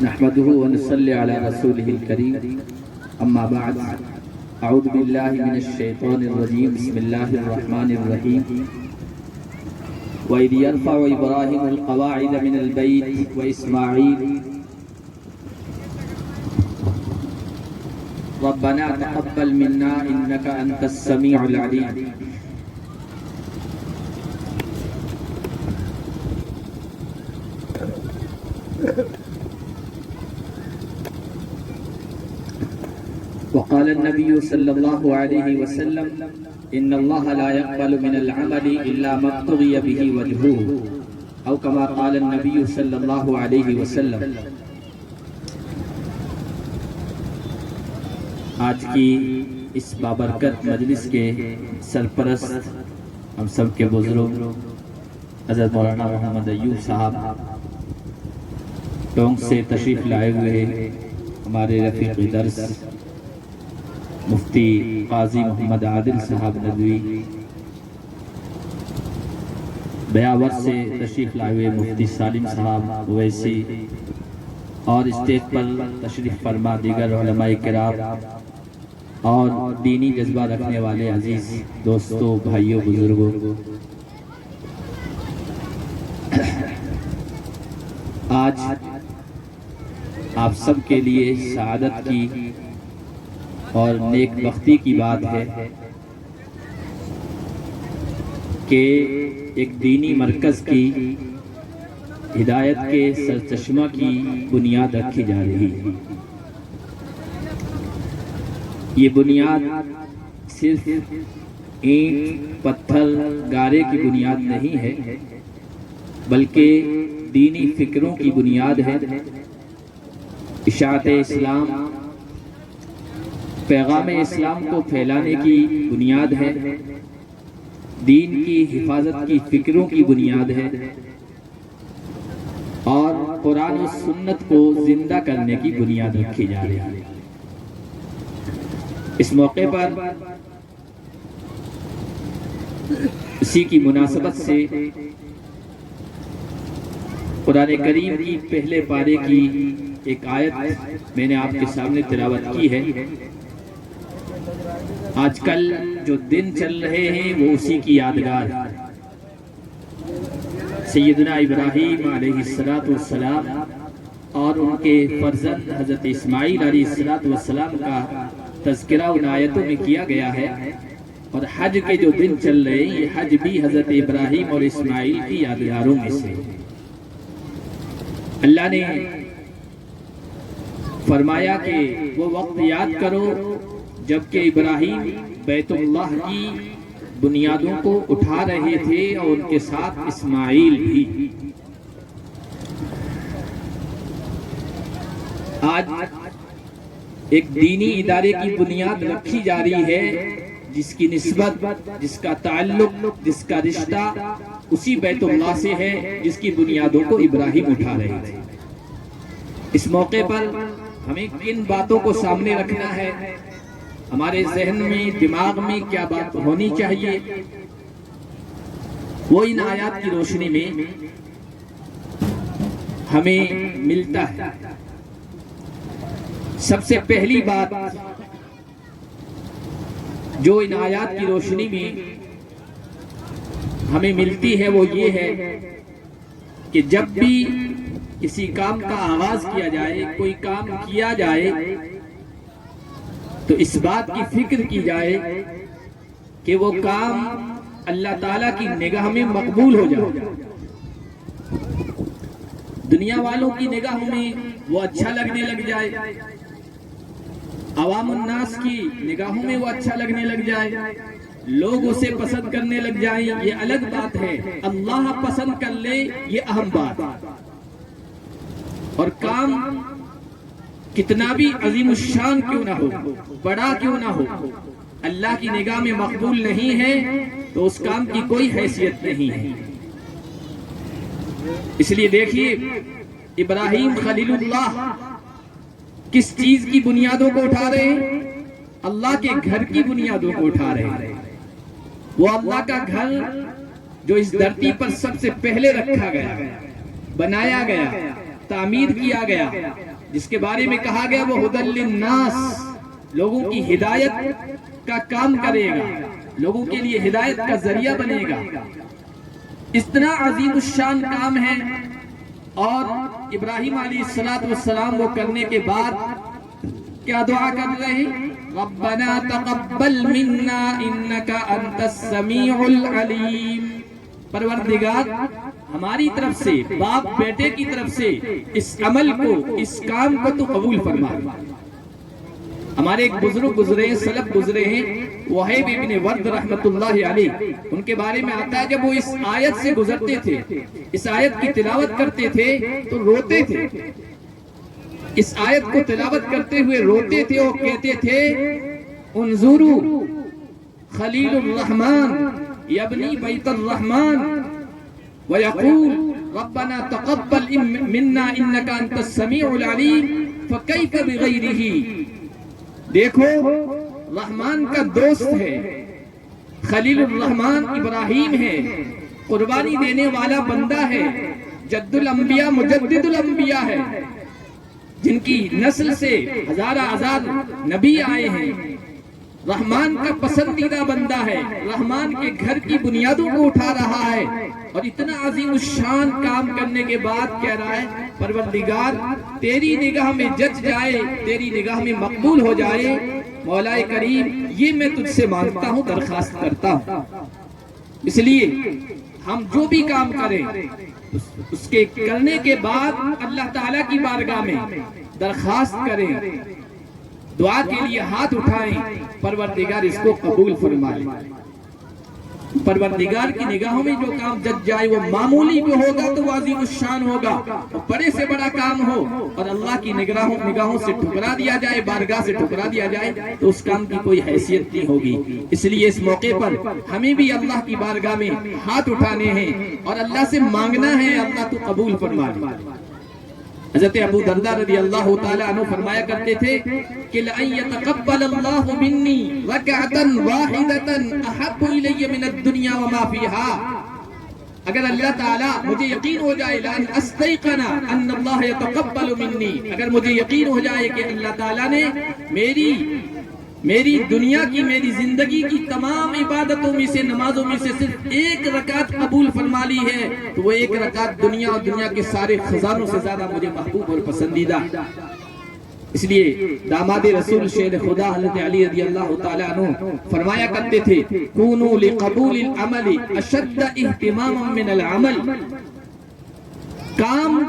نحمده ونصلي على رسوله الكريم أما بعد أعوذ بالله من الشيطان الرجيم بسم الله الرحمن الرحيم وإذ يرفع إبراهيم القواعد من البيت وإسماعيل ربنا تقبل منا إنك أنت السميع العليم وقال النبي صلى الله عليه وسلم إن الله لا يقبل من العمل إلا ما ابتغي به وجهه أو كما قال النبي صلى الله عليه وسلم. آج کی اس بابرکت مجلس کے سرپرست ہم سب کے بزرگ حضرت مولانا محمد ایوب صاحب ٹونک سے تشریف لائے ہوئے ہمارے رفیق درس مفتی قاضی محمد عادل صاحب ندوی، بیاور سے تشریف لائے ہوئے مفتی سالم صاحب اویسی، اور اسٹیج پر تشریف فرما دیگر علماء کرام اور دینی جذبہ رکھنے والے عزیز دوستوں، بھائیوں، بزرگوں، آج آپ سب کے لیے سعادت کی اور نیک بختی کی بات ہے کہ ایک دینی مرکز کی ہدایت کے سرچشمہ کی بنیاد رکھی جا رہی ہے. یہ بنیاد صرف اینٹ، پتھر، گارے کی بنیاد نہیں ہے بلکہ دینی فکروں کی بنیاد ہے. اشاعت اسلام، پیغام اسلام کو پھیلانے کی بنیاد ہے، دین کی حفاظت کی فکروں کی بنیاد ہے اور قرآن و سنت کو زندہ کرنے کی بنیاد رکھی جا رہی ہے. اس موقع پر اسی کی مناسبت سے قرآن کریم کی پہلے پارے کی ایک آیت میں نے آپ کے سامنے تلاوت کی ہے. آج کل جو دن چل رہے ہیں وہ اسی کی یادگار. سیدنا ابراہیم علیہ السلام اور ان کے فرزند حضرت اسماعیل علیہ السلام کا تذکرہ ان آیتوں میں کیا گیا ہے، اور حج کے جو دن چل رہے ہیں یہ حج بھی حضرت ابراہیم اور اسماعیل کی یادگاروں میں سے. اللہ نے فرمایا کہ وہ وقت یاد کرو جبکہ ابراہیم بیت اللہ کی بنیادوں کو اٹھا رہے تھے اور ان کے ساتھ اسماعیل بھی. آج ایک دینی ادارے کی بنیاد رکھی جا رہی ہے جس کی نسبت، جس کا تعلق، جس کا رشتہ اسی بیت اللہ سے ہے جس کی بنیادوں کو ابراہیم اٹھا رہے تھے. اس موقع پر ہمیں کن باتوں کو سامنے رکھنا ہے، ہمارے ذہن میں، دماغ میں کیا بات ہونی چاہیے، وہ ان آیات کی روشنی میں ہمیں ملتا ہے. سب سے پہلی بات جو ان آیات کی روشنی میں ہمیں ملتی ہے وہ یہ ہے کہ جب بھی کسی کام کا آغاز کیا جائے، کوئی کام کیا جائے، تو اس بات کی فکر کی جائے کہ وہ کام اللہ تعالیٰ کی نگاہ میں مقبول ہو جائے. دنیا والوں کی نگاہ میں وہ اچھا لگنے لگ جائے، عوام الناس کی نگاہوں میں وہ اچھا لگنے لگ جائے، لوگ اسے پسند کرنے لگ جائیں، یہ الگ بات ہے. اللہ پسند کر لے یہ اہم بات. اور کام کتنا بھی عظیم الشان کیوں نہ ہو، بڑا کیوں نہ ہو، اللہ کی نگاہ میں مقبول نہیں ہے تو اس کام کی کوئی حیثیت نہیں ہے. اس لیے دیکھیے ابراہیم خلیل اللہ کس چیز کی بنیادوں کو اٹھا رہے ہیں؟ اللہ کے گھر کی بنیادوں کو اٹھا رہے ہیں. وہ اللہ کا گھر جو اس دھرتی پر سب سے پہلے رکھا گیا، بنایا گیا، تعمیر کیا گیا، جس کے بارے میں کہا گیا وہ ہدی للناس، لوگوں کی ہدایت کا کام کرے گا، لوگوں کے لیے ہدایت کا ذریعہ بنے گا۔ اتنا عظیم الشان کام ہے، اور ابراہیم علیہ السلام وہ کرنے کے بعد کیا دعا کر رہے ہیں؟ ربنا تقبل منا انک انت السمیع العلیم، پروردگار ہماری طرف سے، باپ بیٹے کی طرف سے اس عمل کو، اس کام کو تو قبول فرما۔ ہمارے ایک بزرگ گزرے ہیں، سلف گزرے ہیں، وہیب ابن ورد رحمت اللہ علیہ، ان کے بارے میں آتا ہے جب وہ اس آیت سے گزرتے تھے، اس آیت کی تلاوت کرتے تھے تو روتے تھے، اس آیت کو تلاوت کرتے ہوئے روتے تھے اور کہتے تھے انظروا خلیل الرحمن یبنی بیت الرحمن ویقول ربنا تقبل منا انک انت السمیع العلیم فکیف بغیرہ۔ دیکھو رحمان کا دوست ہے، خلیل الرحمن ابراہیم ہے، قربانی دینے والا بندہ ہے، جد الانبیاء مجدد الانبیاء ہے، جن کی نسل سے ہزارہ ہزار نبی آئے ہیں، رحمان کا پسندیدہ بندہ ہے، رحمان کے گھر کی بنیادوں کو اٹھا رہا ہے، اور اتنا عظیم الشان کام کرنے کے بعد کہہ رہا ہے پروردگار تیری نگاہ میں جچ جائے، تیری نگاہ میں مقبول ہو جائے، مولا کریم یہ میں تجھ سے مانگتا ہوں، درخواست کرتا ہوں۔ اس لیے ہم جو بھی کام کریں اس کے کرنے کے بعد اللہ تعالیٰ کی بارگاہ میں درخواست کریں، دعا کے لیے ہاتھ اٹھائیں، پروردگار اس کو قبول فرمائے۔ پروردگار کی نگاہوں میں جو کام جچ جائے وہ معمولی بھی ہوگا تو وہ عظیم الشان ہوگا، اور بڑے سے بڑا کام ہو اور اللہ کی نگاہوں سے ٹھکرا دیا جائے، بارگاہ سے ٹھکرا دیا جائے تو اس کام کی کوئی حیثیت نہیں ہوگی۔ اس لیے اس موقع پر ہمیں بھی اللہ کی بارگاہ میں ہاتھ اٹھانے ہیں اور اللہ سے مانگنا ہے، اللہ تو قبول فرما لے۔ حضرت ابو دردہ رضی اللہ تعالیٰ عنہ فرمایا کرتے تھے کہ لَأَن يَتَقَبَّلَ اللَّهُ مِنِّي رَكَعَةً وَاحِدَةً أَحَبُّ إِلَيَّ مِنَ الدُّنْيَا وَمَا فِيهَا۔ اگر اللہ تعالیٰ مجھے یقین ہو جائے لَأَنْ أَسْتَيْقَنَ أَنَّ اللَّهَ يَتَقَبَّلُ مِنِّي، اگر مجھے یقین ہو جائے کہ اللہ تعالیٰ نے میری دنیا کی، میری زندگی کی تمام عبادتوں میں سے، نمازوں میں سے صرف ایک رکعت قبول فرما لی ہے تو وہ ایک رکعت دنیا اور دنیا کے سارے خزانوں سے زیادہ مجھے محبوب اور پسندیدہ۔ اس لیے داماد رسول شیر خدا حضرت علی رضی اللہ تعالیٰ عنہ فرمایا کرتے تھے کونوا لقبول العمل اشد اہتماما من العمل، کام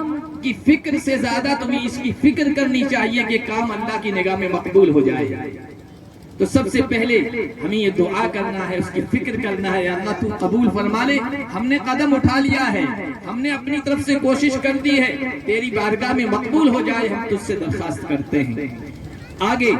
کی فکر سے زیادہ تمہیں اس کی فکر کرنی چاہیے کہ کام اللہ کی نگاہ میں مقبول ہو جائے۔ تو سب سے پہلے ہمیں یہ دعا کرنا ہے، اس کی فکر کرنا ہے، اللہ تو قبول فرما لے، ہم نے قدم اٹھا لیا ہے، ہم نے اپنی طرف سے کوشش کر دی ہے، تیری بارگاہ میں مقبول ہو جائے، ہم تجھ سے درخواست کرتے ہیں۔ آگے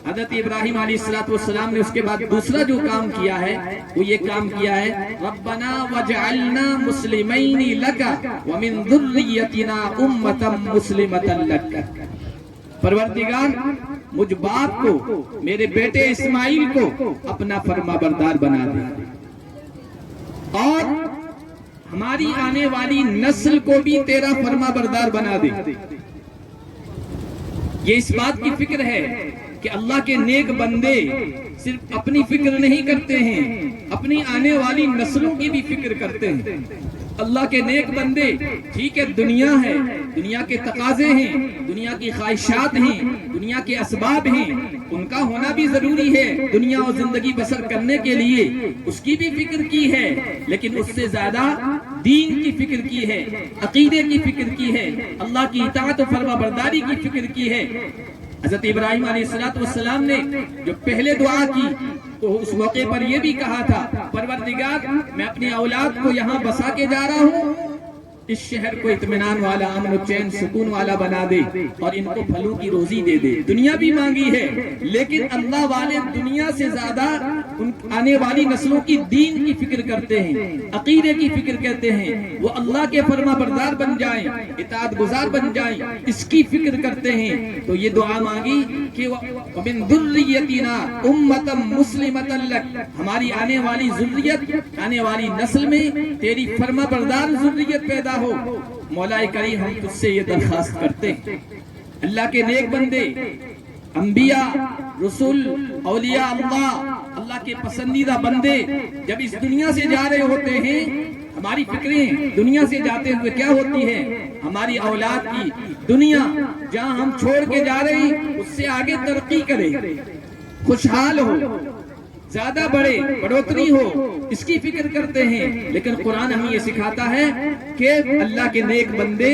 حضرت ابراہیم علیہ السلام نے اس کے بعد دوسرا جو کام کیا ہے وہ یہ کام کیا ہے ربنا وجعلنا مسلمین لک ومن ذریتنا امتا مسلمتا لک، پروردگار مجھ باپ کو، میرے بیٹے اسماعیل کو اپنا فرما بردار بنا دے، اور ہماری آنے والی نسل کو بھی تیرا فرما بردار بنا دے۔ یہ اس بات کی فکر ہے کہ اللہ کے نیک بندے صرف اپنی فکر نہیں کرتے ہیں، اپنی آنے والی نسلوں کی بھی فکر کرتے ہیں۔ اللہ کے نیک بندے ٹھیک ہے، دنیا ہے، دنیا کے تقاضے ہیں، دنیا کی خواہشات ہیں، دنیا کے اسباب ہیں، ان کا ہونا بھی ضروری ہے، دنیا اور زندگی بسر کرنے کے لیے اس کی بھی فکر کی ہے، لیکن اس سے زیادہ دین کی فکر کی ہے، عقیدے کی فکر کی ہے، اللہ کی اطاعت و فرما برداری کی فکر کی ہے۔ حضرت ابراہیم علیہ السلام نے جو پہلے دعا کی تو اس موقع پر یہ بھی کہا تھا پروردگار میں اپنی اولاد کو یہاں بسا کے جا رہا ہوں، اس شہر کو اطمینان والا، امن و چین سکون والا بنا دے اور ان کو پھلوں کی روزی دے دے۔ دنیا بھی مانگی ہے لیکن اللہ والے دنیا سے زیادہ ان آنے والی نسلوں کی دین کی فکر کرتے ہیں، عقیدے کی فکر کرتے ہیں، وہ اللہ کے فرما بردار بن جائیں، اطاعت گزار بن جائیں، اس کی فکر کرتے ہیں۔ تو یہ دعا مانگی کہ وَمِن ذُرِّيَّتِنَا أُمَّةً مُسْلِمَةً لَكَ، ہماری آنے والی ذریت، آنے والی نسل میں تیری فرما بردار ذریت پیدا ہو۔ مولا کریم ہم تجھ سے یہ درخواست کرتے ہیں، اللہ کے نیک بندے، انبیاء، رسول، اولیاء اللہ کے پسندیدہ بندے جب اس دنیا سے جا رہے ہوتے ہیں، ہماری فکریں دنیا سے جاتے ہوئے کیا ہوتی ہیں؟ ہماری اولاد کی دنیا جہاں ہم چھوڑ کے جا رہے ہیں اس سے آگے ترقی کرے، خوشحال ہو، زیادہ بڑھوتری ہو، اس کی فکر کرتے ہیں۔ لیکن قرآن ہمیں یہ سکھاتا ہے کہ اللہ کے نیک بندے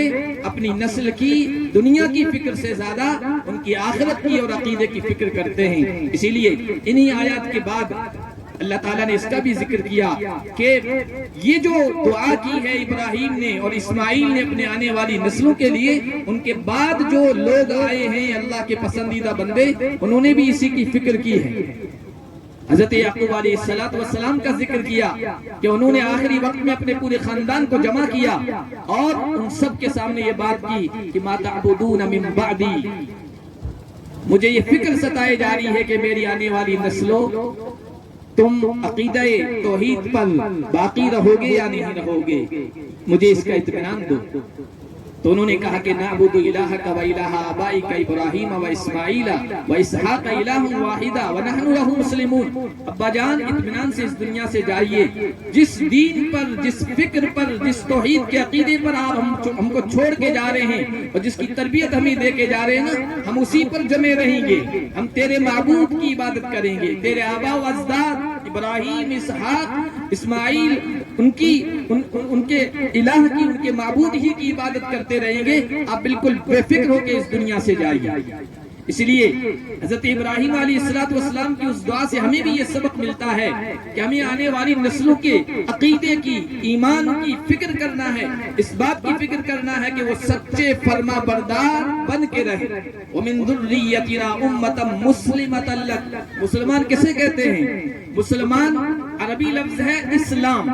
اپنی نسل کی دنیا کی فکر سے زیادہ ان کی آخرت کی اور عقیدے کی فکر کرتے ہیں۔ اسی لیے انہی آیات کے بعد اللہ تعالیٰ نے اس کا بھی ذکر کیا کہ یہ جو دعا کی ہے ابراہیم نے اور اسماعیل نے اپنے آنے والی نسلوں کے لیے، ان کے بعد جو لوگ آئے ہیں اللہ کے پسندیدہ بندے، انہوں نے بھی اسی کی فکر کی ہے۔ حضرت یعقوب علیہ السلام کا ذکر کیا کہ انہوں نے آخری وقت میں اپنے پورے خاندان کو جمع کیا اور ان سب کے سامنے یہ بات کی کہ ما تعبدون من بعدی، مجھے یہ فکر ستائے جا رہی ہے کہ میری آنے والی نسلوں تم عقیدہ توحید پر باقی رہو گے یا نہیں رہو گے، مجھے اس کا اطمینان دو۔ تو انہوں نے کہا کہ نعبد الہک و الہ آبائک ابراہیم و اسماعیل و اسحاق الہ واحدہ ونحن لہ مسلمون۔ ابا جان اطمینان سے اس دنیا سے جائیے، جس دین پر، جس فکر پر، جس توحید کے عقیدے پر آپ ہم کو چھوڑ کے جا رہے ہیں اور جس کی تربیت ہمیں دے کے جا رہے ہیں نا، ہم اسی پر جمے رہیں گے، ہم تیرے معبود کی عبادت کریں گے، تیرے آبا و اجداد ابراہیم، اسحاق، اسماعیل، ان کے الہ کی، ان کے معبود ہی کی عبادت کرتے رہیں گے۔ آپ بالکل بے فکر ہو کے اس دنیا سے جائیے۔ اس لیے حضرت ابراہیم علیہ السلام کی اس دعا سے ہمیں بھی یہ سبق ملتا ہے کہ ہمیں آنے والی نسلوں کے عقیدے کی، ایمان کی فکر کرنا ہے، اس بات کی فکر کرنا ہے کہ وہ سچے فرما بردار بن کے رہے۔ وَمِن ذُرِّيَّتِنَا أُمَّةً مُسْلِمَةً لَكَ، مسلمان کسے کہتے ہیں؟ مسلمان عربی لفظ ہے اسلام۔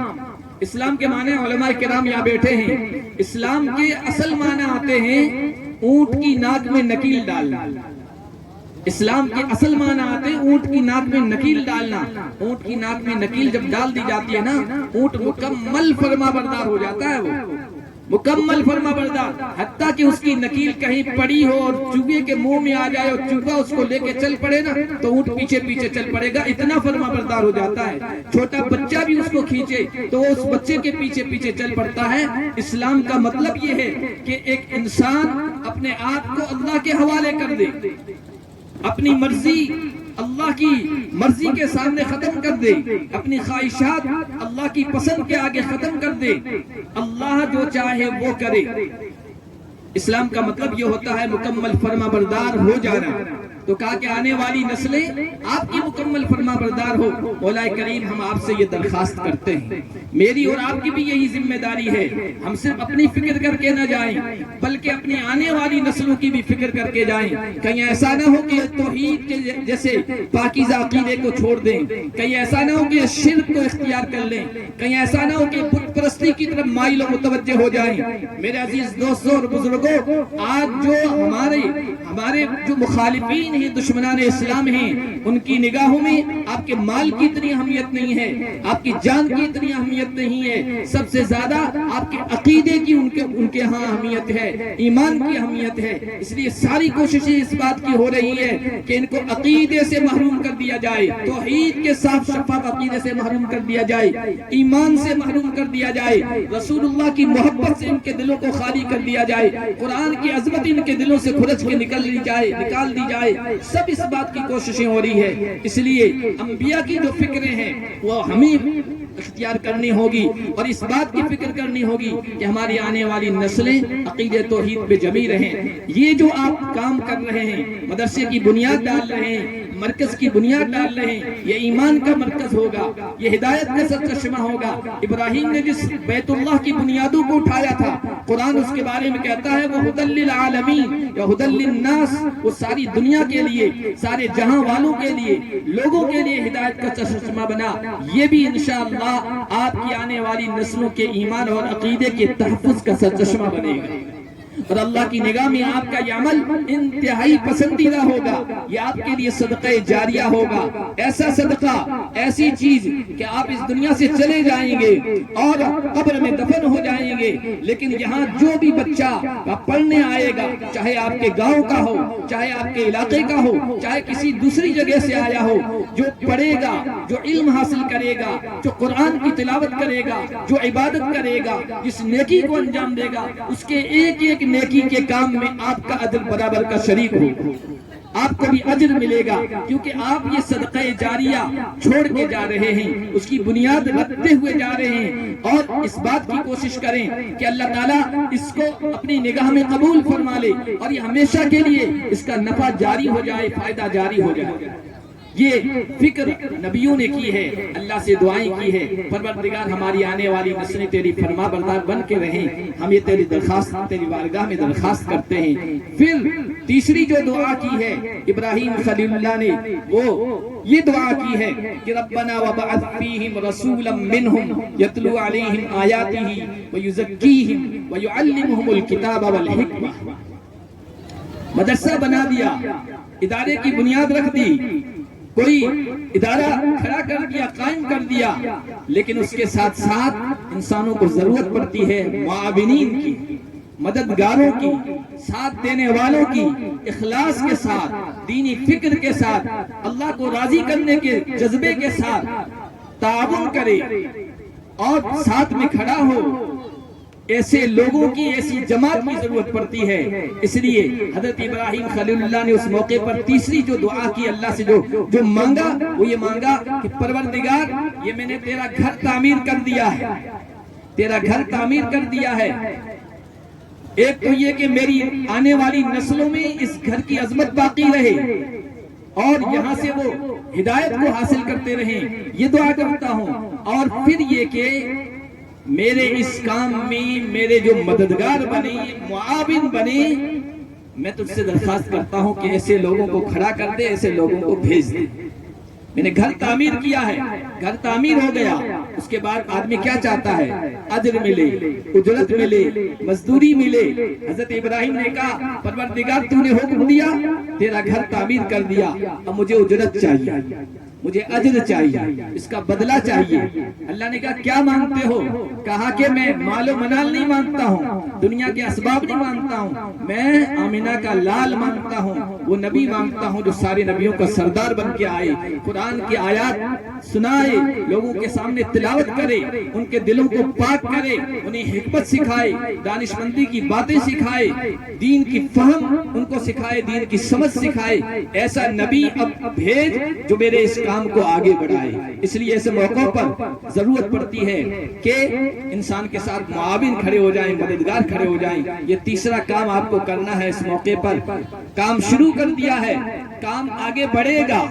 اسلام کے معنی علماء کرام یہاں بیٹھے ہیں، اسلام کے اصل معنی آتے ہیں اونٹ کی ناک میں نکیل ڈالنا۔ اسلام کے اصل معنی آتے ہیں اونٹ کی ناک میں نکیل ڈالنا۔ اونٹ کی ناک میں نکیل جب ڈال دی جاتی ہے نا، اونٹ مکمل فرما بردار ہو جاتا ہے، وہ مکمل فرما بردار، حتیٰ کہ اس کی نکیل کہیں پڑی ہو اور چوہے کے منہ میں آ جائے اور چوہا اس کو لے کے چل پڑے نا تو اونٹ پیچھے پیچھے چل پڑے گا، اتنا فرما بردار ہو جاتا ہے۔ چھوٹا بچہ بھی اس کو کھینچے تو اس بچے کے پیچھے پیچھے چل پڑتا ہے۔ اسلام کا مطلب یہ ہے کہ ایک انسان اپنے آپ کو اللہ کے حوالے کر دے، اپنی مرضی اللہ کی مرضی کے سامنے ختم کر دے، اپنی خواہشات اللہ کی پسند کے آگے ختم کر دے، اللہ جو چاہے وہ کرے۔ اسلام کا مطلب یہ ہوتا ہے مکمل فرما بردار ہو جانا۔ تو کہا کہ آنے والی نسلیں آپ کی مکمل فرما بردار ہو۔ مولا کریم ہم آپ سے یہ درخواست کرتے ہیں، میری اور آپ کی بھی یہی ذمہ داری ہے، ہم صرف اپنی فکر کر کے نہ جائیں بلکہ اپنی آنے والی نسلوں کی بھی فکر کر کے جائیں۔ کہیں ایسا نہ ہو کہ توحید کے جیسے پاکیزہ عقیدے کو چھوڑ دیں، کہیں ایسا نہ ہو کہ شرک کو اختیار کر لیں، کہیں ایسا نہ ہو کہ بت پرستی کی طرف مائل و متوجہ ہو جائیں۔ میرے عزیز دوستوں اور بزرگوں، آج جو ہمارے جو مخالفین ہیں، دشمنان اسلام ہیں، ان کی نگاہوں میں آپ کے مال کی اتنی اہمیت نہیں ہے، آپ کی جان کی اتنی اہمیت نہیں ہے، سب سے زیادہ آپ کے عقیدے کی ان کے ہاں اہمیت ہے، ایمان کی اہمیت ہے۔ اس لیے ساری کوششیں اس بات کی ہو رہی ہے کہ ان کو عقیدے سے محروم کر دیا جائے، توحید کے صاف شفاف عقیدے سے محروم کر دیا جائے، ایمان سے محروم کر دیا جائے، رسول اللہ کی محبت سے ان کے دلوں کو خالی کر دیا جائے، قرآن کی عظمت ان کے دلوں سے کھرچ کے نکال دی جائے۔ سب اس بات کی کوششیں ہو رہی ہے۔ اس لیے انبیاء کی جو فکریں ہیں وہ ہمیں اختیار کرنی ہوگی اور اس بات کی فکر کرنی ہوگی کہ ہماری آنے والی نسلیں عقیدہ توحید پہ جمی رہیں۔ یہ جو آپ کام کر رہے ہیں، مدرسے کی بنیاد ڈال رہے ہیں، مرکز کی بنیاد ڈال رہے ہیں، یہ ایمان کا مرکز ہوگا، یہ ہدایت کا سرچشمہ ہوگا۔ ابراہیم نے جس بیت اللہ کی بنیادوں کو اٹھایا تھا، قرآن اس کے بارے میں کہتا ہے وہ ھدی للعالمین یا ھدی للناس، وہ ساری دنیا کے لیے، سارے جہاں والوں کے لیے، لوگوں کے لیے ہدایت کا سرچشمہ بنا۔ یہ بھی انشاءاللہ آپ کی آنے والی نسلوں کے ایمان اور عقیدے کے تحفظ کا سرچشمہ بنے گا۔ اور اللہ کی نگاہ میں آپ کا یہ عمل انتہائی پسندیدہ ہوگا. یہ آپ کے لیے صدقہ جاریہ ہوگا, ایسا صدقہ, ایسی چیز کہ آپ اس دنیا سے چلے جائیں گے اور قبر میں دفن ہو جائیں گے, لیکن یہاں جو بھی بچہ پڑھنے آئے گا, چاہے آپ کے گاؤں کا ہو, چاہے آپ کے علاقے کا ہو, چاہے کسی دوسری جگہ سے آیا ہو, جو پڑھے گا, جو علم حاصل کرے گا, جو قرآن کی تلاوت کرے گا, جو عبادت کرے گا, جس نیکی کو انجام دے گا, اس کے ایک ایک نیکی کے کام میں آپ کا اجر برابر کا شریک ہو. آپ کو بھی اجر ملے گا, کیونکہ آپ یہ صدقہ جاریہ چھوڑ کے جا رہے ہیں, اس کی بنیاد رکھتے ہوئے جا رہے ہیں. اور اس بات کی کوشش کریں کہ اللہ تعالیٰ اس کو اپنی نگاہ میں قبول فرما لے اور یہ ہمیشہ کے لیے اس کا نفع جاری ہو جائے, فائدہ جاری ہو جائے. یہ فکر نبیوں نے کی ہے, اللہ سے دعائیں کی ہے. پروردگار ہماری آنے والی نسلیں تیری فرما بردار بن کے رہیں, ہم یہ تیری درخواست تیری بارگاہ میں درخواست کرتے ہیں. پھر تیسری جو دعا کی ہے ابراہیم خلیل اللہ نے, وہ یہ دعا کی ہے کہ ربنا وبعث فیہم رسولا منہم یتلو علیہم آیاتہ ویزکیہم ویعلمہم الکتاب والحکمہ. مدرسہ بنا دیا, ادارے کی بنیاد رکھ دی, کوئی ادارہ کھڑا کر دیا, قائم کر دیا, لیکن اس کے ساتھ ساتھ انسانوں کو ضرورت پڑتی ہے معاونین کی, مددگاروں کی, ساتھ دینے والوں کی, اخلاص کے ساتھ, دینی فکر کے ساتھ, اللہ کو راضی کرنے کے جذبے کے ساتھ تعاون کرے اور ساتھ میں کھڑا ہو. ایسے لوگوں کی, ایسی جماعت کی ضرورت پڑتی ہے. اس لیے حضرت ابراہیم خلیل اللہ نے اس موقع پر تیسری جو دعا کی, اللہ سے جو مانگا, وہ یہ مانگا کہ پروردگار, یہ میں نے تیرا گھر تعمیر کر دیا ہے, تیرا گھر تعمیر کر دیا ہے. ایک تو یہ کہ میری آنے والی نسلوں میں اس گھر کی عظمت باقی رہے اور یہاں سے وہ ہدایت کو حاصل کرتے رہیں, یہ دعا کرتا ہوں. اور پھر یہ کہ میرے اس کام میں میرے جو مددگار بنے, معاون بنے, میں تجھ سے درخواست کرتا ہوں کہ ایسے لوگوں کو کھڑا کر دے, ایسے لوگوں کو بھیج دے. میں نے گھر تعمیر کیا ہے, گھر تعمیر ہو گیا, اس کے بعد آدمی کیا چاہتا ہے؟ اجر ملے, اجرت ملے, مزدوری ملے. حضرت ابراہیم نے کہا پروردگار تو نے حکم دیا, تیرا گھر تعمیر کر دیا, اب مجھے اجرت چاہیے, مجھے اجر چاہیے, اس کا بدلہ چاہیے. اللہ نے کہا کیا مانگتے ہو؟ کہا کہ میں مال و منال نہیں مانگتا ہوں, دنیا کے اسباب نہیں مانگتا ہوں, میں آمنہ کا لال مانگتا ہوں, وہ نبی مانگتا ہوں جو سارے نبیوں کا سردار بن کے آئے, قرآن کی آیات سنائے, لوگوں کے سامنے تلاوت کرے, ان کے دلوں کو پاک کرے, انہیں حکمت سکھائے, دانشمندی کی باتیں سکھائے, دین کی فہم ان کو سکھائے, دین کی سمجھ سکھائے. ایسا نبی اب بھیج جو میرے اس کام کو آگے بڑھائے. اس لیے ایسے موقعوں پر ضرورت پڑتی ہے کہ انسان کے ساتھ معاون کھڑے ہو جائیں, مددگار کھڑے ہو جائیں. یہ تیسرا کام آپ کو کرنا ہے. اس موقع پر کام شروع کر دیا ہے, کام آگے بڑھے گا,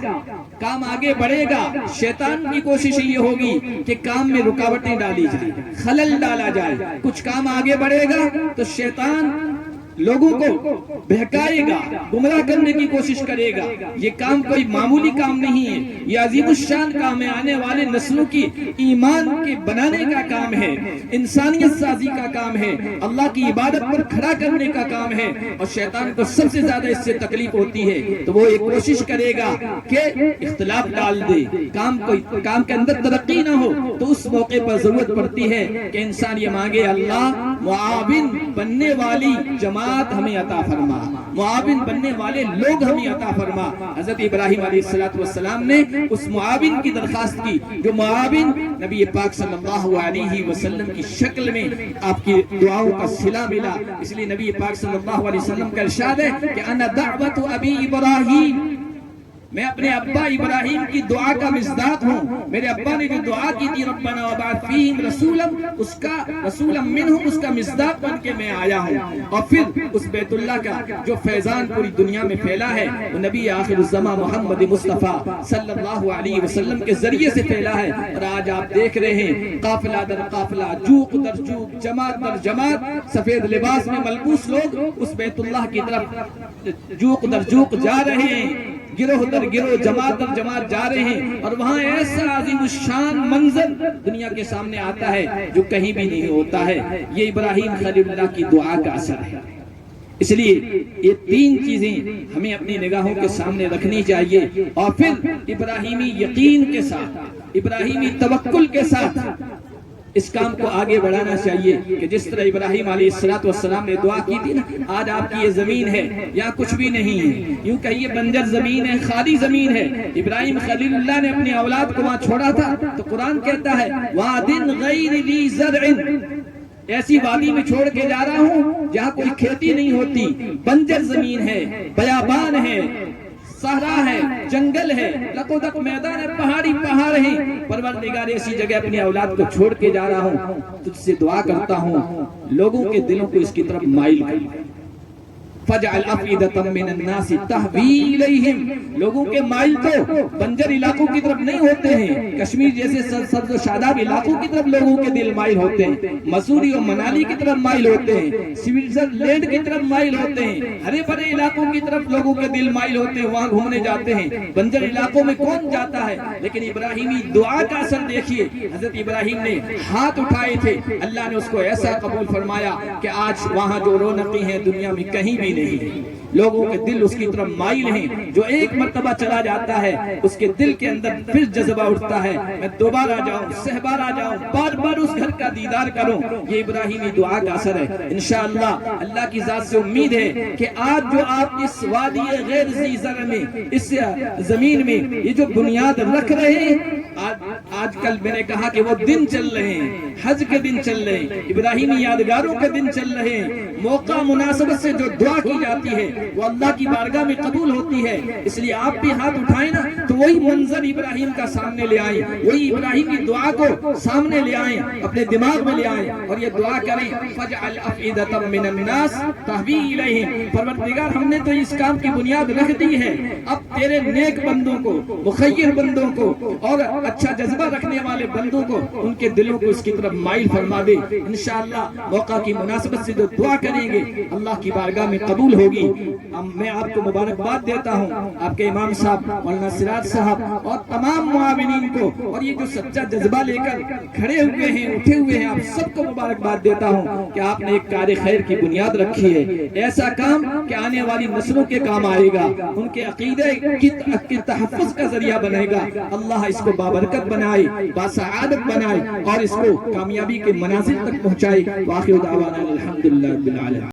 کام آگے بڑھے گا. شیطان کی کوشش یہ ہوگی کہ کام میں رکاوٹیں ڈالی جائیں, خلل ڈالا جائے. کچھ کام آگے بڑھے گا تو شیطان لوگوں کو بہکائے گا, گمراہ کرنے کی کوشش کرے گا. یہ کام کوئی معمولی کام نہیں ہے, یہ عظیم الشان کام ہے. آنے والے نسلوں کی ایمان کے بنانے کا کام ہے, انسانیت سازی کا کام ہے, اللہ کی عبادت پر کھڑا کرنے کا کام ہے. اور شیطان کو سب سے زیادہ اس سے تکلیف ہوتی ہے, تو وہ ایک کوشش کرے گا کہ اختلاف ڈال دے, کام کے اندر ترقی نہ ہو. تو اس موقع پر ضرورت پڑتی ہے کہ انسان یہ مانگے, اللہ معاون بننے والی جماعت ہمیں عطا فرما, معاون بننے والے لوگ ہمیں عطا فرما. حضرت ابراہیم علیہ السلام نے اس معاون کی درخواست کی, جو معاون نبی پاک صلی اللہ علیہ وسلم کی شکل میں آپ کی دعاؤں کا صلہ ملا. اس لیے نبی پاک صلی اللہ علیہ وسلم کا ارشاد ہے کہ انا دعوت ابی ابراہیم, میں اپنے ابا ابراہیم کی دعا کا مصداق ہوں. میرے ابا نے جو دعا کی تھی ربنا وبعث فیہم رسولا, اس کا رسولا منہم, اس کا مصداق بن کے میں آیا ہوں. اور پھر اس بیت اللہ کا جو فیضان پوری دنیا میں پھیلا ہے, وہ نبی آخر الزمان محمد مصطفیٰ صلی اللہ علیہ وسلم کے ذریعے سے پھیلا ہے. اور آج آپ دیکھ رہے ہیں قافلہ در قافلہ, جوق در جوق, جماعت در جماعت, سفید لباس میں ملبوس لوگ اس بیت اللہ کی طرف جوق در جوق جا رہے ہیں, گروہ در گروہ, جماعت در جماعت جا رہے ہیں. اور وہاں ایسا عظیم الشان منظر دنیا کے سامنے آتا ہے جو کہیں بھی نہیں ہوتا ہے. یہ ابراہیم خلیل اللہ کی دعا کا اثر ہے. اس لیے یہ تین چیزیں ہمیں اپنی نگاہوں کے سامنے رکھنی چاہیے، اور پھر ابراہیمی یقین کے ساتھ، ابراہیمی توکل کے ساتھ اس کام کو آگے بڑھانا چاہیے کہ جس طرح ابراہیم علیہ السلام نے دعا کی تھی نا، آج آپ کی یہ زمین ہے، یہاں کچھ بھی نہیں ہے، یوں کہیے بنجر زمین ہے، خالی زمین ہے۔ ابراہیم خلیل اللہ نے اپنی اولاد کو وہاں چھوڑا تھا تو قرآن کہتا ہے وَادٍ غَيْرِ ذِي زَرْعٍ، ایسی وادی میں چھوڑ کے جا رہا ہوں جہاں کوئی کھیتی نہیں ہوتی، بنجر زمین ہے، بیابان ہے، صحرا ہے، جنگل ہے، لقودق میدان ہے، پہاڑی پہاڑ ہیں۔ پروردگار ایسی جگہ اپنی اولاد کو چھوڑ کے جا رہا ہوں، تجھ سے دعا کرتا ہوں لوگوں کے دلوں کو اس کی طرف مائل کر، فَجْعَلْ أَفْئِدَةً مِّنَ النَّاسِ تَهْوِي إِلَيْهِمْ، لوگوں کے مائل تو بنجر علاقوں کی طرف نہیں ہوتے ہیں، کشمیر جیسے سبز و شاداب علاقوں کی طرف لوگوں کے دل مائل ہوتے ہیں، مسوری اور منالی کی طرف مائل ہوتے ہیں، سوئٹزرلینڈ کی طرف مائل ہوتے ہیں، ہرے بھرے علاقوں کی طرف لوگوں کے دل مائل ہوتے ہیں، وہاں گھومنے جاتے ہیں۔ بنجر علاقوں میں کون جاتا ہے؟ لیکن ابراہیمی دعا کا اثر دیکھیے، حضرت ابراہیم نے ہاتھ اٹھائے تھے، اللہ نے اس کو ایسا قبول فرمایا کہ آج وہاں جو رونقیں ہیں دنیا میں کہیں بھی نہیں، لوگوں کے دل اس کی طرف مائل ہیں۔ جو ایک مرتبہ چلا جاتا ہے اس کے دل کے اندر پھر جذبہ اٹھتا ہے میں دوبارہ جاؤں، سہبارہ جاؤں، بار بار اس گھر کا دیدار کروں۔ یہ ابراہیمی دعا کا اثر ہے۔ انشاءاللہ اللہ کی ذات سے امید ہے کہ آج جو آپ اس وادی غیر ذی زرع میں، اس زمین میں یہ جو بنیاد رکھ رہے ہیں، آج کل میں نے کہا کہ وہ دن چل رہے ہیں، حج کے دن چل رہے ہیں، ابراہیمی یادگاروں کے دن چل رہے ہیں۔ موقع مناسبت سے جو دعا کی جاتی ہے وہ اللہ کی بارگاہ میں قبول ہوتی ہے۔ اس لیے آپ بھی ہاتھ اٹھائیں نا تو وہی منظر ابراہیم کا سامنے لے آئیں، وہی ابراہیم کی دعا کو سامنے لے آئیں، اپنے دماغ میں لے آئیں اور یہ دعا کریں فَجْعَلْ أَفْئِدَةً مِّنَ النَّاسِ تَهْوِي إِلَيْهِمْ، پروردگار ہم نے تو اس کام کی بنیاد رکھ دی ہے، اب تیرے نیک بندوں کو، مخیر بندوں کو اور اچھا جذبہ رکھنے والے بندوں کو، ان کے دلوں کو اس کی طرف مائل فرما دے۔ انشاءاللہ موقع کی مناسبت سے جو دعا کریں گے اللہ کی بارگاہ میں قبول ہوگی۔ میں آپ کو مبارکباد دیتا ہوں، آپ کے امام صاحب مولانا سراج صاحب اور تمام معاونین کو، اور یہ جو سچا جذبہ لے کر کھڑے ہوئے ہیں، اٹھے ہوئے ہیں، آپ سب کو مبارکباد دیتا ہوں کہ آپ نے ایک کار خیر کی بنیاد رکھی ہے، ایسا کام کہ آنے والی نسلوں کے کام آئے گا، ان کے عقیدے کے تحفظ کا ذریعہ بنے گا۔ اللہ اس کو بابرکت بنائے، باسعادت بنائے اور اس کو کامیابی کے منازل تک پہنچائے۔ وآخر دعوانا الحمدللہ رب العالمین۔